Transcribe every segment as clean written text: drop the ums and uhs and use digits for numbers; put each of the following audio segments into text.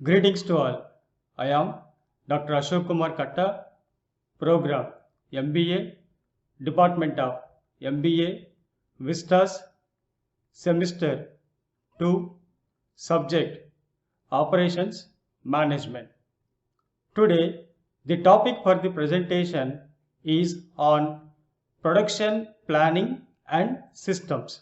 Greetings to all. I am Dr. Ashok Kumar Katta, Program MBA, Department of MBA, Vistas, Semester 2, Subject Operations Management. Today, the topic for the presentation is on production planning and systems.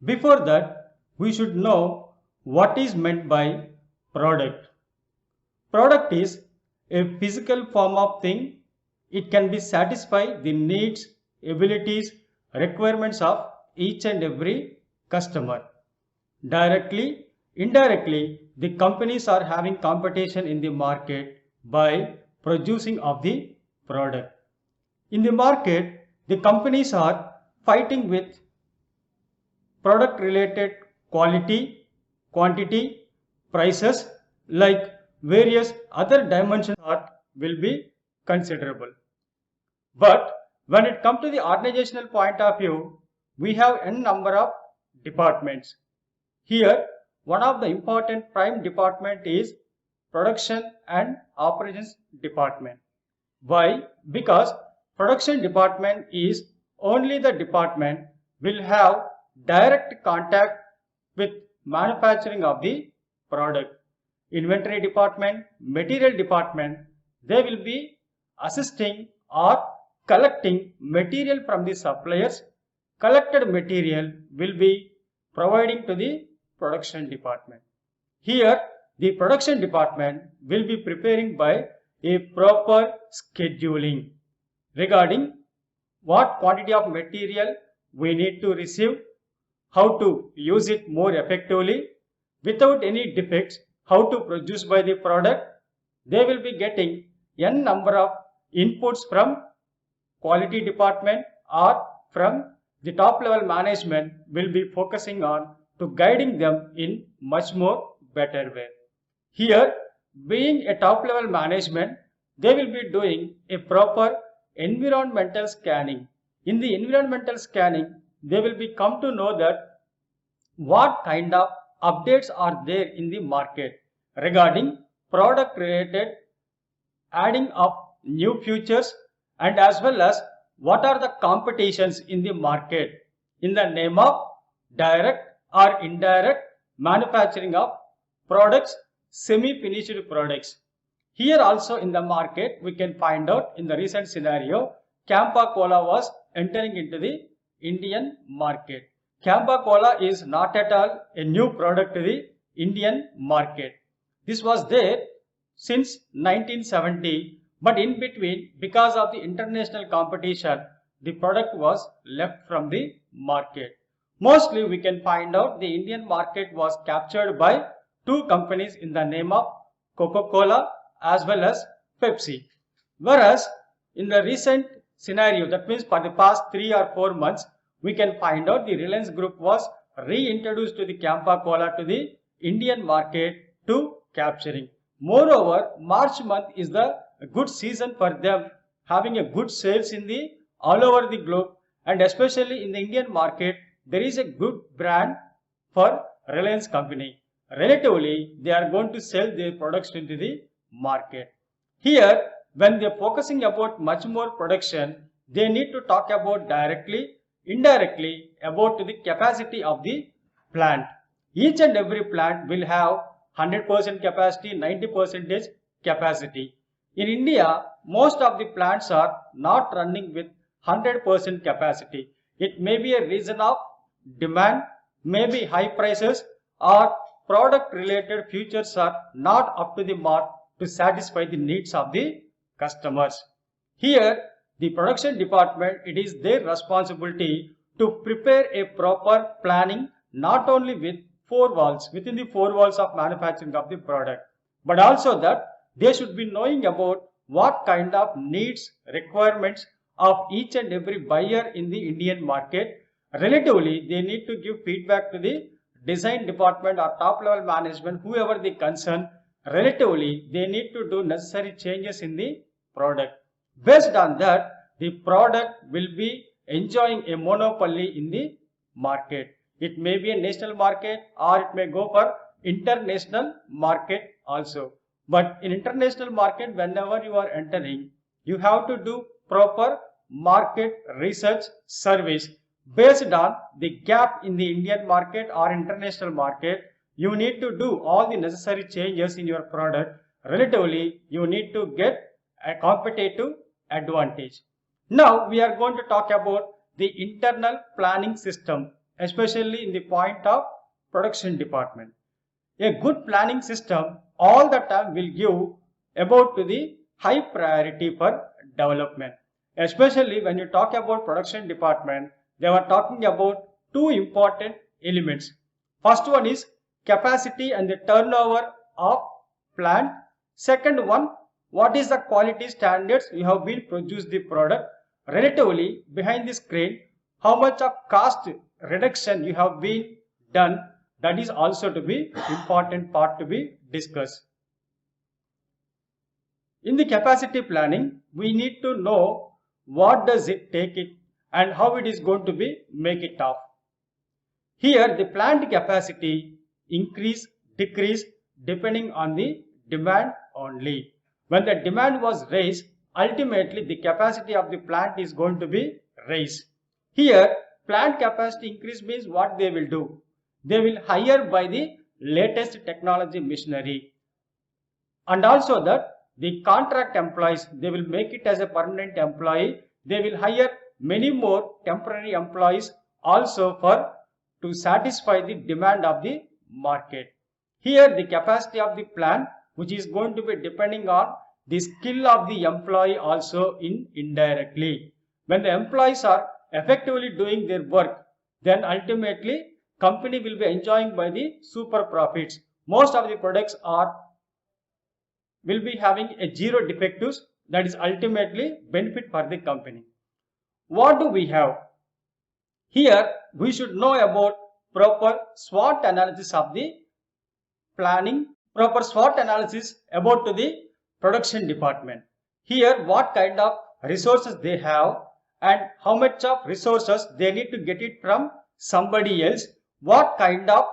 Before that, we should know what is meant by product. Product is a physical form of thing. It can be satisfy the needs, abilities, requirements of each and every customer. Directly, indirectly, the companies are having competition in the market by producing of the product. In the market, the companies are fighting with product related quality, quantity, prices, like various other dimensions will be considerable. But when it comes to the organizational point of view, we have n number of departments. Here, one of the important prime department is production and operations department. Why? Because production department is only the department will have direct contact with manufacturing of the product. Inventory department, material department, they will be assisting or collecting material from the suppliers. Collected material will be providing to the production department. Here, the production department will be preparing by a proper scheduling regarding what quantity of material we need to receive, how to use it more effectively without any defects, how to produce by the product. They will be getting n number of inputs from quality department or from the top level management will be focusing on to guiding them in much more better way. Here, being a top level management, they will be doing a proper environmental scanning. In the environmental scanning, they will be come to know that what kind of updates are there in the market regarding product related adding of new features, and as well as what are the competitions in the market in the name of direct or indirect manufacturing of products, semi-finished products. Here also in the market we can find out in the recent scenario, Campa Cola was entering into the Indian market. Campa Cola is not at all a new product to the Indian market. This was there since 1970, but in between, because of the international competition, the product was left from the market. Mostly we can find out the Indian market was captured by two companies in the name of Coca-Cola as well as Pepsi. Whereas in the recent scenario, that means for the past 3 or 4 months, we can find out the Reliance Group was reintroduced to the Campa Cola to the Indian market to capturing. Moreover, March month is the good season for them, having a good sales in the all over the globe, and especially in the Indian market, there is a good brand for Reliance company. Relatively, they are going to sell their products into the market. Here, when they are focusing about much more production, they need to talk about directly, indirectly about the capacity of the plant. Each and every plant will have 100% capacity, 90% capacity. In India, most of the plants are not running with 100% capacity. It may be a reason of demand, maybe high prices, or product related features are not up to the mark to satisfy the needs of the customers. Here, the production department, it is their responsibility to prepare a proper planning not only with within the four walls of manufacturing of the product, but also that they should be knowing about what kind of needs, requirements of each and every buyer in the Indian market. Relatively, they need to give feedback to the design department or top level management, whoever the concern. Relatively, they need to do necessary changes in the product. Based on that, the product will be enjoying a monopoly in the market. It may be a national market or it may go for international market also. But in international market, whenever you are entering, you have to do proper market research surveys based on the gap in the Indian market or international market. You need to do all the necessary changes in your product. Relatively, you need to get a competitive advantage. Now we are going to talk about the internal planning system, especially in the point of production department. A good planning system all the time will give about to the high priority for development. Especially when you talk about production department, they were talking about two important elements. First one is capacity and the turnover of plant. Second one, what is the quality standards you have been produced the product. Relatively behind the screen, how much of cost reduction you have been done, that is also to be important part to be discussed. In the capacity planning, we need to know what does it take it and how it is going to be make it off. Here the plant capacity increase, decrease depending on the demand only. When the demand was raised, ultimately the capacity of the plant is going to be raised. Here plant capacity increase means what they will do? They will hire by the latest technology machinery, and also that the contract employees, they will make it as a permanent employee. They will hire many more temporary employees also for to satisfy the demand of the market. Here the capacity of the plant, which is going to be depending on the skill of the employee also indirectly. When the employees are effectively doing their work, then ultimately company will be enjoying by the super profits. Most of the products will be having a zero defectives, that is ultimately benefit for the company. What do we have? Here we should know about proper SWOT analysis of the planning, proper SWOT analysis about to the production department. Here what kind of resources they have and how much of resources they need to get it from somebody else, what kind of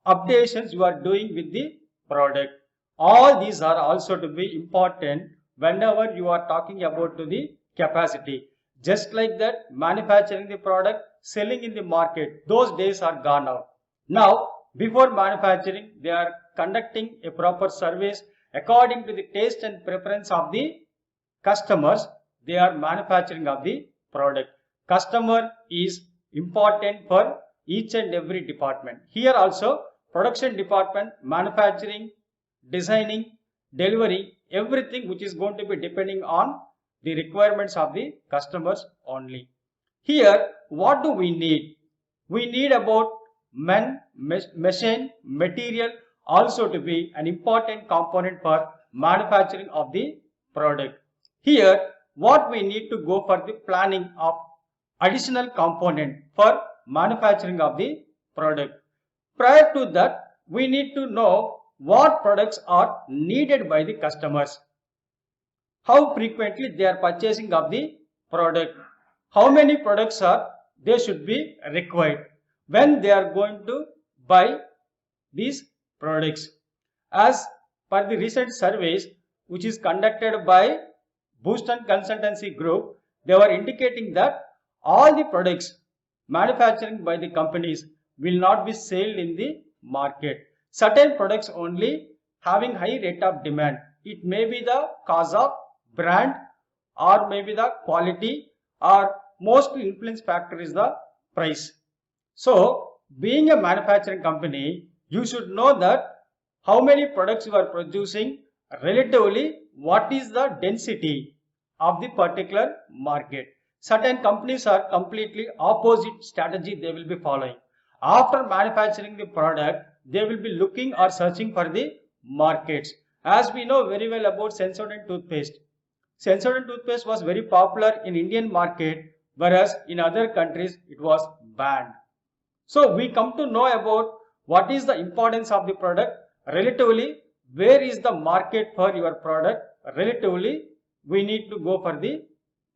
updations you are doing with the product. All these are also to be important whenever you are talking about to the capacity. Just like that, manufacturing the product, selling in the market, those days are gone out. Now before manufacturing, they are conducting a proper surveys according to the taste and preference of the customers. They are manufacturing of the product. Customer is important for each and every department. Here also production department, manufacturing, designing, delivery, everything which is going to be depending on the requirements of the customers only. Here what do we need? We need about men, machine, material also to be an important component for manufacturing of the product. Here what we need to go for the planning of additional component for manufacturing of the product. Prior to that, we need to know what products are needed by the customers, how frequently they are purchasing of the product, how many products are they should be required when they are going to buy these products. As per the recent surveys which is conducted by Boston Consultancy Group, they were indicating that all the products manufacturing by the companies will not be sold in the market. Certain products only having high rate of demand. It may be the cause of brand or maybe the quality, or most influence factor is the price. So being a manufacturing company, you should know that how many products you are producing, relatively what is the density of the particular market. Certain companies are completely opposite strategy they will be following. After manufacturing the product, they will be looking or searching for the markets. As we know very well about Sensodyne toothpaste. Sensodyne toothpaste was very popular in Indian market, whereas in other countries it was banned. So we come to know about what is the importance of the product, relatively where is the market for your product, relatively we need to go for the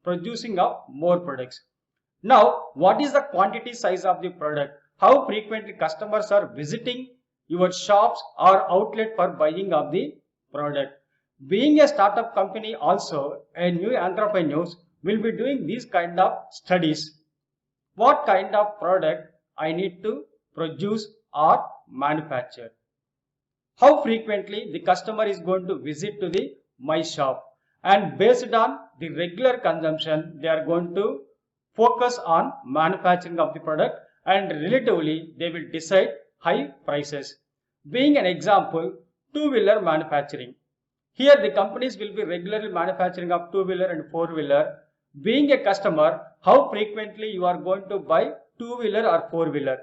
producing of more products. Now what is the quantity size of the product, how frequently customers are visiting your shops or outlet for buying of the product. Being a startup company also, a new entrepreneurs will be doing these kind of studies. What kind of product I need to produce or manufacture? How frequently the customer is going to visit to the my shop, and based on the regular consumption they are going to focus on manufacturing of the product, and relatively they will decide high prices. Being an example, two-wheeler manufacturing. Here the companies will be regularly manufacturing of two-wheeler and four-wheeler. Being a customer, how frequently you are going to buy two-wheeler or four-wheeler?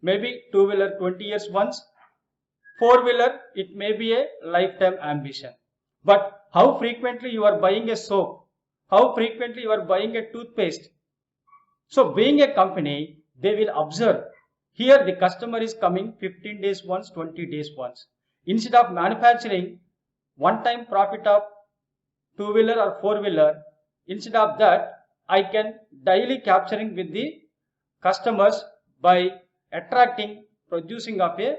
Maybe two-wheeler 20 years once, four-wheeler it may be a lifetime ambition. But how frequently you are buying a soap? How frequently you are buying a toothpaste? So being a company, they will observe. Here the customer is coming 15 days once, 20 days once. Instead of manufacturing one-time profit of two-wheeler or four-wheeler, instead of that, I can daily capturing with the customers by attracting, producing of a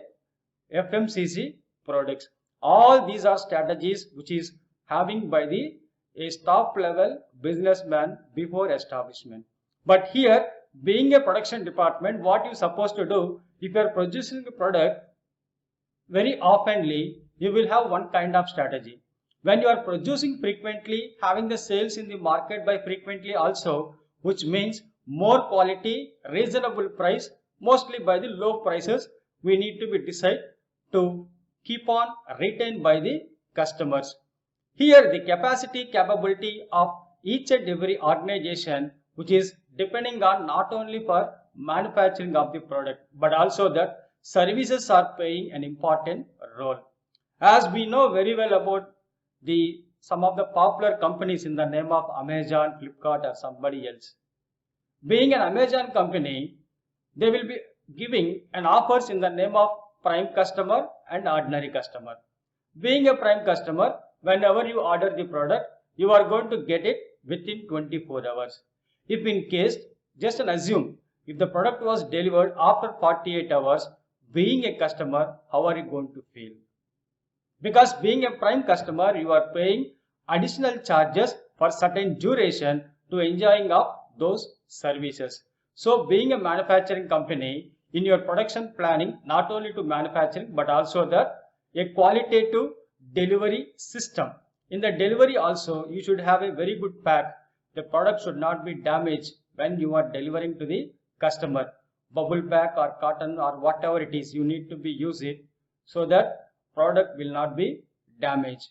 FMCG products. All these are strategies which is having by the a top level businessman before establishment. But here, being a production department, what you supposed to do, if you are producing a product, very oftenly you will have one kind of strategy. When you are producing frequently, having the sales in the market by frequently also, which means more quality, reasonable price, mostly by the low prices, we need to be decide to keep on retained by the customers. Here the capacity capability of each and every organization, which is depending on not only for manufacturing of the product, but also that services are playing an important role. As we know very well about some of the popular companies in the name of Amazon, Flipkart or somebody else. Being an Amazon company, they will be giving an offers in the name of prime customer and ordinary customer. Being a prime customer, whenever you order the product, you are going to get it within 24 hours. If in case, just assume, if the product was delivered after 48 hours, being a customer, how are you going to feel? Because being a prime customer, you are paying additional charges for certain duration to enjoying of those services. So being a manufacturing company, in your production planning, not only to manufacturing, but also a qualitative delivery system. In the delivery also, you should have a very good pack. The product should not be damaged when you are delivering to the customer. Bubble pack or cotton or whatever it is, you need to be use it so that product will not be damaged.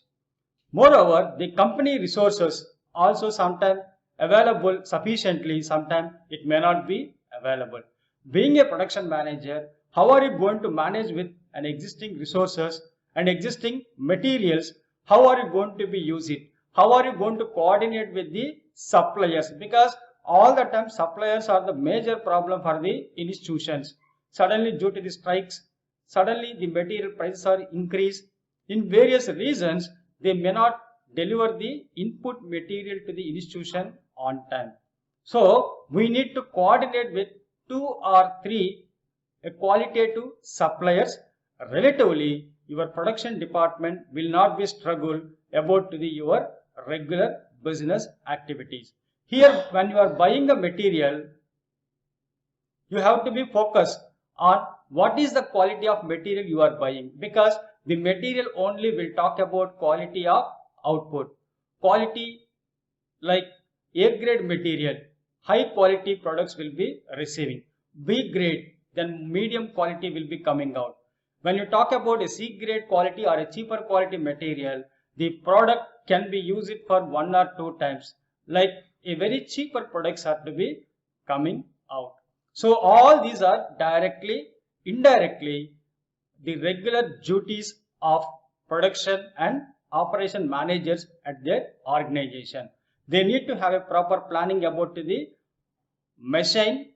Moreover, the company resources also sometimes available sufficiently, sometimes it may not be available. Being a production manager, how are you going to manage with an existing resources and existing materials? How are you going to be use it? How are you going to coordinate with the suppliers? Because all the time suppliers are the major problem for the institutions. Suddenly due to the strikes, suddenly the material prices are increased. In various reasons, they may not deliver the input material to the institution on time. So we need to coordinate with 2 or 3 qualitative suppliers. Relatively, your production department will not be struggle about your regular business activities. Here, when you are buying a material, you have to be focused on what is the quality of material you are buying, because the material only will talk about quality of output. Quality like A grade material, high quality products will be receiving. B grade, then medium quality will be coming out. When you talk about a C grade quality or a cheaper quality material, the product can be used for 1 or 2 times. Like a very cheaper products are to be coming out. So all these are directly, indirectly the regular duties of production and operation managers at their organization. They need to have a proper planning about the machine,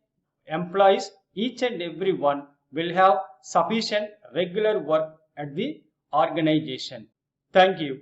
employees, each and every one will have sufficient regular work at the organization. Thank you.